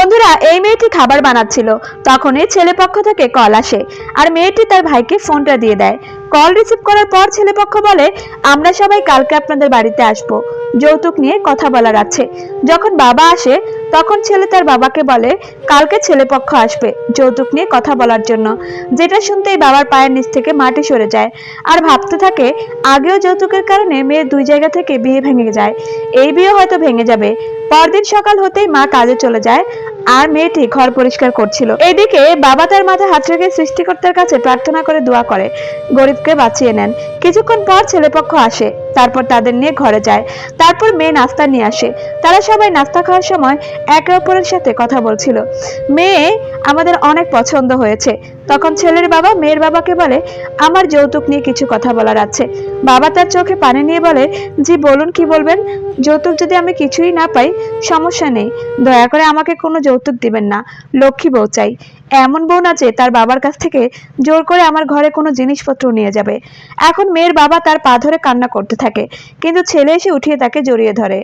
বন্ধুরা, এই মেয়েটি খাবার বানাচ্ছিল, তখনই ছেলে পক্ষ থেকে কল আসে আর মেয়েটি তার ভাইকে ফোনটা দিয়ে দেয়। কল রিসিভ করার পর ছেলে পক্ষ বলে, আমরা সবাই কালকে আপনাদের বাড়িতে আসব, যৌতুক নিয়ে কথা বলার আছে। যখন বাবা আসে তখন ছেলে তার বাবাকে বলে কালকে ছেলে পক্ষ আসবে যৌতুক নিয়ে কথা বলার জন্য। যেটা শুনতেই বাবার পায়ের নিচ থেকে মাটি সরে যায় আর ভাবতে থাকে আগেও যৌতুকের কারণে মেয়ের দুই জায়গা থেকে বিয়ে ভেঙে যায়, এই বিয়ে হয়তো ভেঙে যাবে। পরদিন সকাল হতেই মা কাজে চলে যায় আর মেয়েটি ঘর পরিষ্কার করছিল। এদিকে বাবা তার মাথায় হাত রেখে সৃষ্টিকর্তার কাছে প্রার্থনা করে দোয়া করে গরিবকে বাঁচিয়ে নেন। কিছুক্ষণ পর ছেলেপক্ষ আসে, তারপর তাদের নিয়ে ঘরে যায়। তারপর মেয়ে নাস্তা নিয়ে আসে। তারা সবাই নাস্তা খাওয়ার সময় একে অপরের সাথে কথা বলছিল। মেয়ে আমাদের অনেক পছন্দ হয়েছে। তখন ছেলের বাবা মেয়ের বাবাকে বলে, আমার যৌতুক নিয়ে কিছু কথা বলার আছে। বাবা তার চোখে পানি নিয়ে বলে, জি বলুন, কি বলবেন? যৌতুক যদি আমি কিছুই না পাই সমস্যা নেই, দয়া করে আমাকে কোনো যৌতুক দিবেন না, লক্ষ্মী বউ চাই। এমন বউ না যে তার বাবার কাছ থেকে জোর করে আমার ঘরে কোনো জিনিসপত্র নিয়ে যাবে। এখন মেয়ের বাবা তার পা ধরে কান্না করতে থাকে, কিন্তু ছেলে এসে উঠিয়ে তাকে জড়িয়ে ধরে।